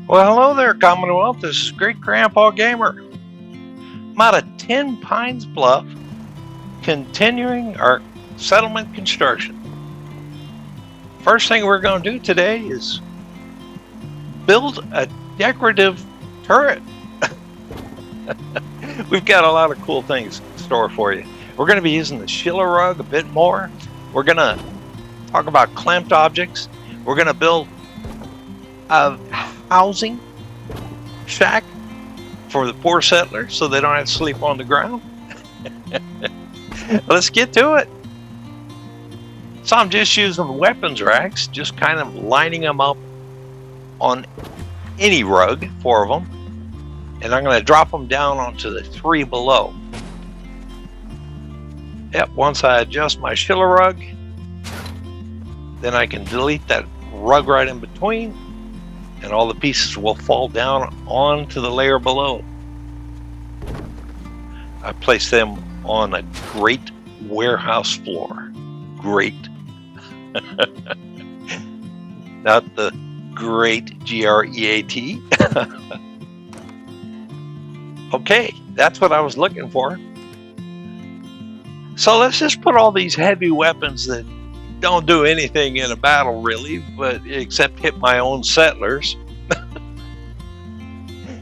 Well, hello there, Commonwealth. This is Great Grandpa Gamer. I'm out of 10 Pines Bluff, continuing our settlement construction. First thing we're going to do today is build a decorative turret. We've got a lot of cool things in store for you. We're going to be using the Shillerug a bit more. We're going to talk about clamped objects. We're going to build a housing shack for the poor settlers so they don't have to sleep on the ground. Let's get to it. So I'm just using weapons racks, just kind of lining them up on any rug, 4 of them, and I'm going to drop them down onto the 3 below. Yep, once I adjust my Shillerug, then I can delete that rug right in between, and all the pieces will fall down onto the layer below. I place them on a great warehouse floor. Great. Not the great, G-R-E-A-T. Okay, that's what I was looking for. So let's just put all these heavy weapons that don't do anything in a battle really, but except hit my own settlers.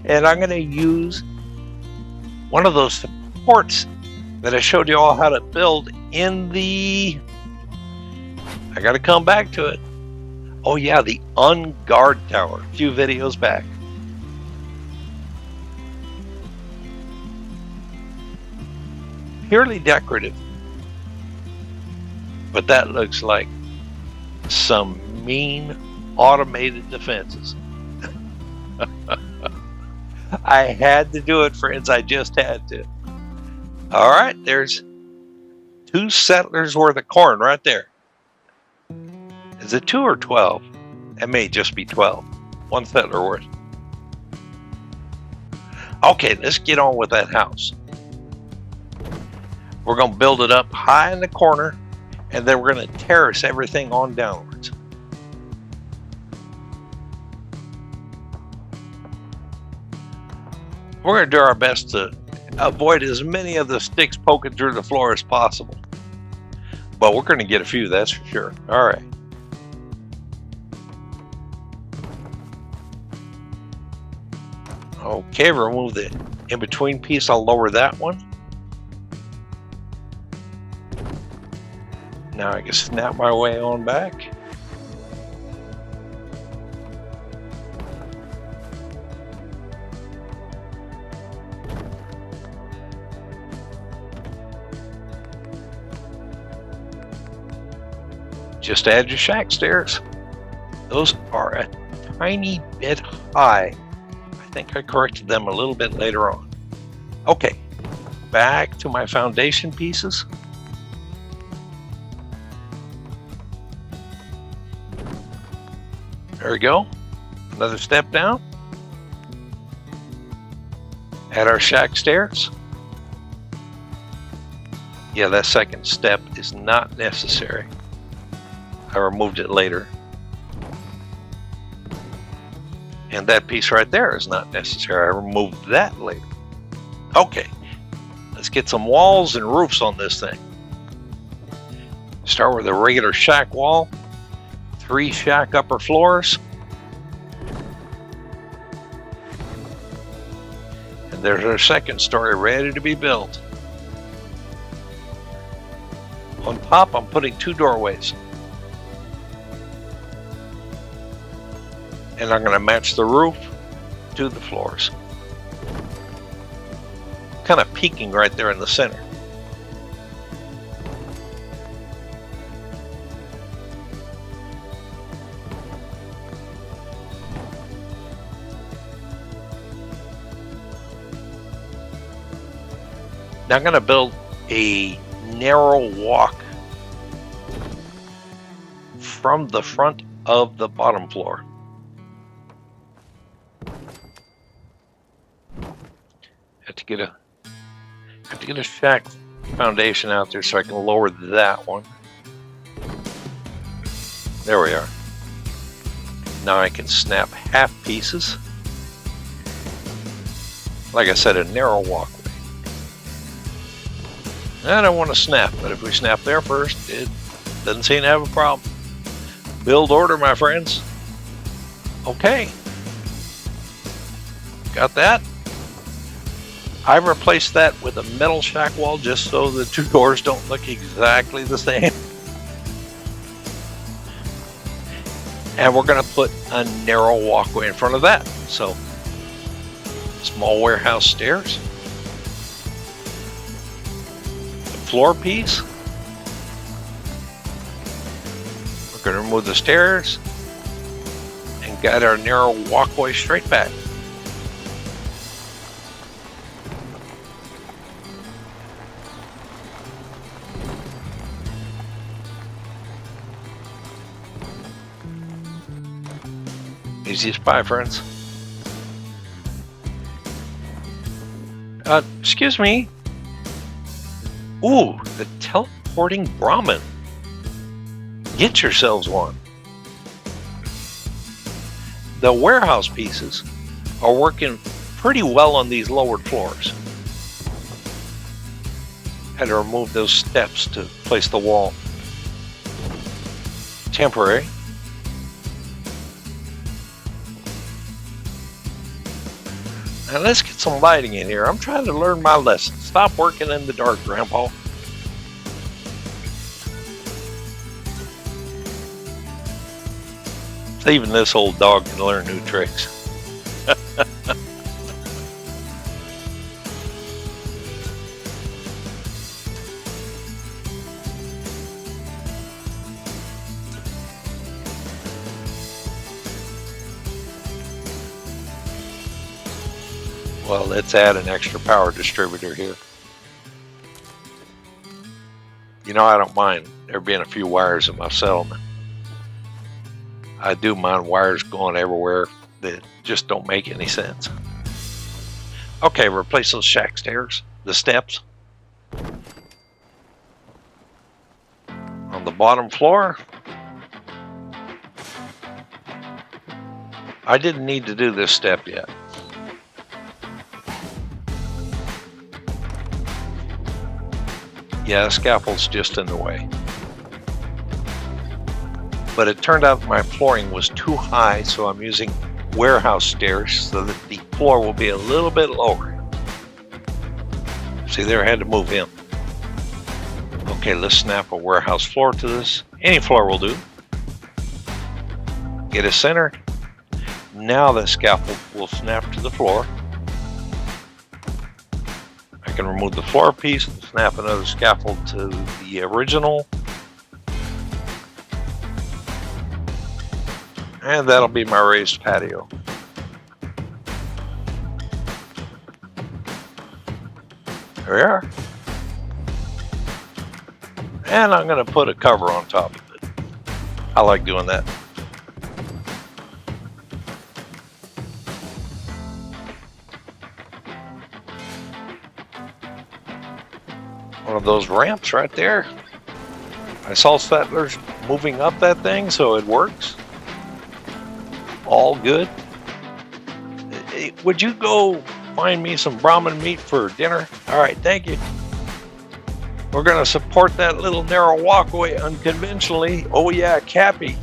And I'm going to use one of those supports that I showed you all how to build in the, I got to come back to it. Oh yeah, the unguard tower, a few videos back. Purely decorative. But that looks like some mean automated defenses. I had to do it, friends. I just had to. All right, there's 2 settlers worth of corn right there. Is it 2 or 12? It may just be 12. 1 settler worth. Okay, let's get on with that house. We're going to build it up high in the corner, and then we're going to terrace everything on downwards. We're going to do our best to avoid as many of the sticks poking through the floor as possible. But we're going to get a few, that's for sure. All right. Okay, remove the in-between piece. I'll lower that one. Now I can snap my way on back. Just add your shack stairs. Those are a tiny bit high. I think I corrected them a little bit later on. Okay, back to my foundation pieces. There we go. Another step down. Add our shack stairs. Yeah, that second step is not necessary. I removed it later. And that piece right there is not necessary. I removed that later. Okay, let's get some walls and roofs on this thing. Start with a regular shack wall. 3 shack upper floors. And there's our second story ready to be built. On top, I'm putting 2 doorways. And I'm going to match the roof to the floors. Kind of peaking right there in the center. Now I'm going to build a narrow walk from the front of the bottom floor. Have to get a shack foundation out there so I can lower that one. There we are. Now I can snap half pieces. like I said, a narrow walkway. I don't want to snap, but if we snap there first, it doesn't seem to have a problem. Build order, my friends. Okay. Got that? I replaced that with a metal shack wall just so the two doors don't look exactly the same. And we're going to put a narrow walkway in front of that. So, small warehouse stairs. Floor piece. We're going to remove the stairs and get our narrow walkway straight back. Easy as pie, friends. Excuse me. Ooh, the teleporting Brahmin. Get yourselves one. The warehouse pieces are working pretty well on these lowered floors. Had to remove those steps to place the wall. Temporary. Now let's get some lighting in here. I'm trying to learn my lesson. Stop working in the dark, Grandpa. Even this old dog can learn new tricks. Well, let's add an extra power distributor here. You know, I don't mind there being a few wires in my settlement. I do mind wires going everywhere that just don't make any sense. Okay, replace those shack stairs, the steps. On the bottom floor, I didn't need to do this step yet. Yeah, the scaffold's just in the way. But it turned out my flooring was too high, so I'm using warehouse stairs so that the floor will be a little bit lower. See there, I had to move him. Okay, let's snap a warehouse floor to this. Any floor will do. Get it centered. Now the scaffold will snap to the floor. I can remove the floor piece and snap another scaffold to the original. And that'll be my raised patio. There we are. And I'm going to put a cover on top of it. I like doing that. One of those ramps right there. I saw settlers moving up that thing, so it works. All good. Hey, would you go find me some Brahmin meat for dinner? All right, thank you. We're going to support that little narrow walkway unconventionally. Oh yeah, Cappy.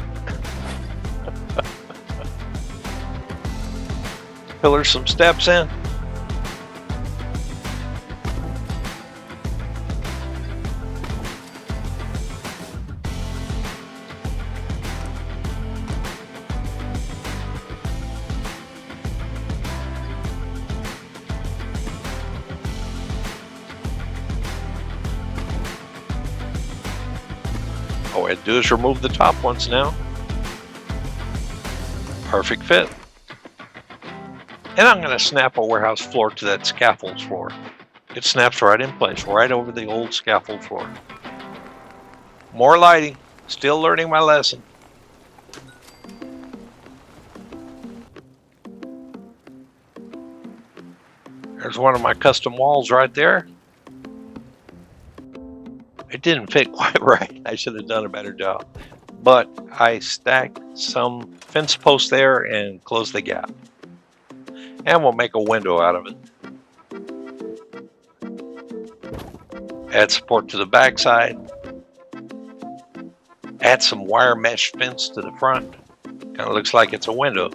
Pillar some steps in. All I had to do is remove the top ones now. Perfect fit. And I'm going to snap a warehouse floor to that scaffold floor. It snaps right in place, right over the old scaffold floor. More lighting. Still learning my lesson. There's one of my custom walls right there. It didn't fit quite right. I should have done a better job. But I stacked some fence posts there and closed the gap. And we'll make a window out of it. Add support to the backside. Add some wire mesh fence to the front. Kind of looks like it's a window.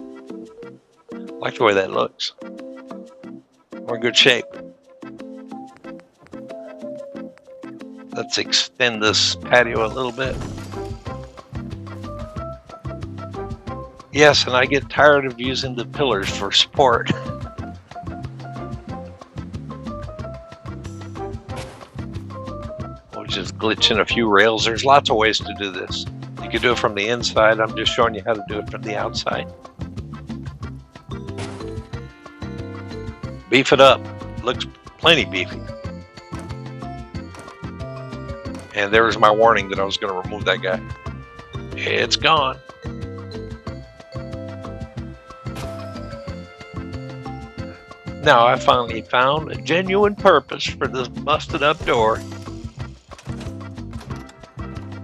Like the way that looks. We're in good shape. Let's extend this patio a little bit. Yes, and I get tired of using the pillars for support. We'll just glitch in a few rails. There's lots of ways to do this. You can do it from the inside. I'm just showing you how to do it from the outside. Beef it up. Looks plenty beefy. And there was my warning that I was going to remove that guy. It's gone. Now I finally found a genuine purpose for this busted up door.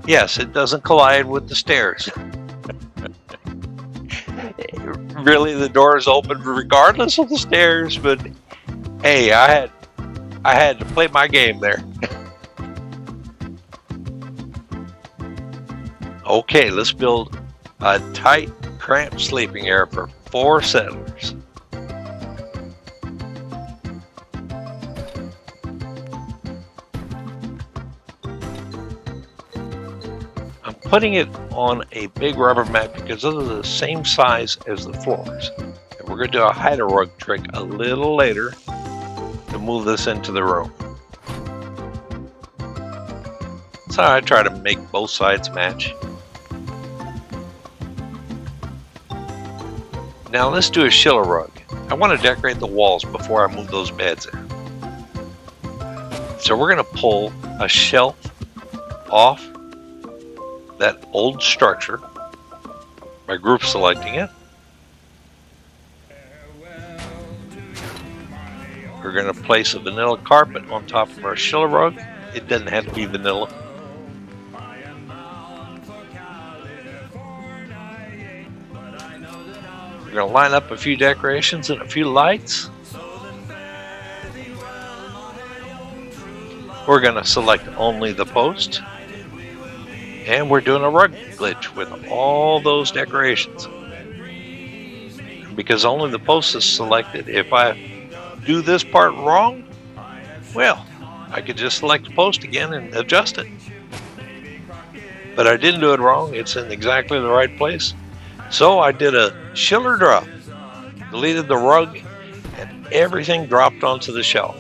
Yes, it doesn't collide with the stairs. Really, the door is open regardless of the stairs, but hey, I had to play my game there. Okay, let's build a tight, cramped sleeping area for 4 settlers. I'm putting it on a big rubber mat because those are the same size as the floors. And we're going to do a Shillerug trick a little later to move this into the room. So I try to make both sides match. Now let's do a Shillerug. I want to decorate the walls before I move those beds in. So we're going to pull a shelf off that old structure by group selecting it. We're going to place a vanilla carpet on top of our Shillerug. It doesn't have to be vanilla. We're going to line up a few decorations and a few lights. We're going to select only the post. And we're doing a rug glitch with all those decorations. Because only the post is selected. If I do this part wrong, well, I could just select the post again and adjust it. But I didn't do it wrong. It's in exactly the right place. So I did a Shiller drop, deleted the rug, and everything dropped onto the shelf.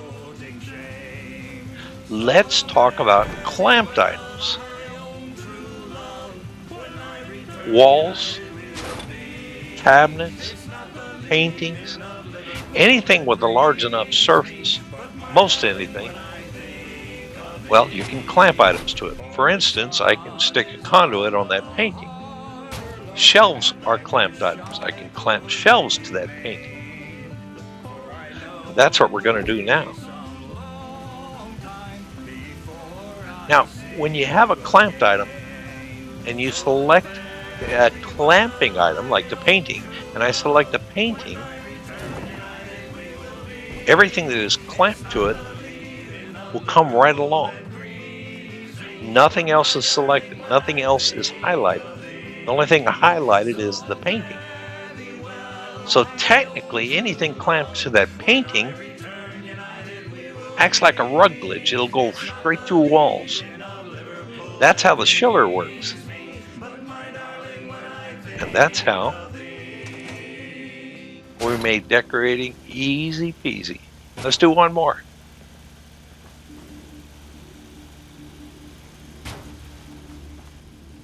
Let's talk about clamped items. Walls, cabinets, paintings, anything with a large enough surface, most anything, well, you can clamp items to it. For instance, I can stick a conduit on that painting. Shelves are clamped items. I can clamp shelves to that painting. That's what we're going to do now. Now, when you have a clamped item and you select a clamping item like the painting, and I select the painting, everything that is clamped to it will come right along. Nothing else is selected. Nothing else is highlighted. The only thing highlighted is the painting. So technically, anything clamped to that painting acts like a rug glitch. It'll go straight through walls. That's how the Shiller works. And that's how we made decorating easy peasy. Let's do one more.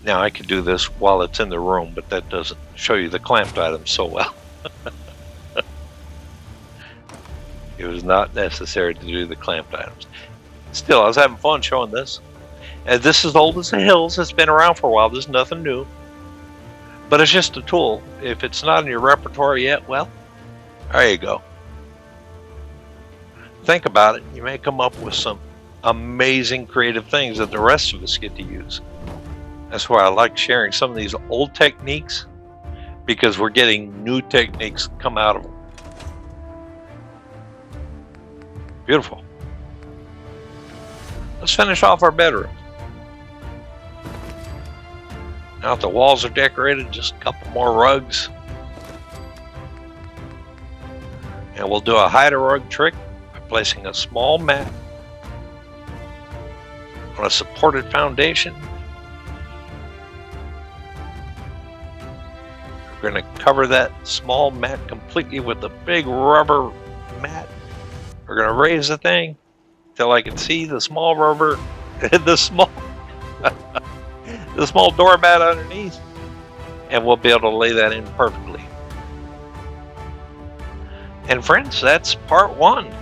Now I could do this while it's in the room, but that doesn't show you the clamped items so well. It was not necessary to do the clamped items. Still, I was having fun showing this. And this is old as the hills. It's been around for a while. There's nothing new. But it's just a tool. If it's not in your repertoire yet, well, there you go. Think about it. You may come up with some amazing creative things that the rest of us get to use. That's why I like sharing some of these old techniques, because we're getting new techniques come out of them. Beautiful. let's finish off our bedroom. Now that the walls are decorated, just a couple more rugs. And we'll do a hide-a-rug trick by placing a small mat on a supported foundation. We're going to cover that small mat completely with a big rubber mat. We're going to raise the thing till I can see the small rubber, the small doormat underneath, and we'll be able to lay that in perfectly. And friends, that's part 1.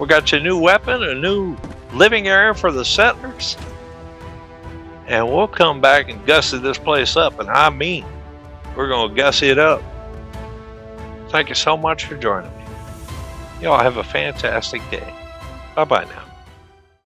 We got your new weapon, a new living area for the settlers, and we'll come back and gussy this place up, and I mean, we're going to gussy it up. Thank you so much for joining me. Y'all have a fantastic day. Bye-bye now.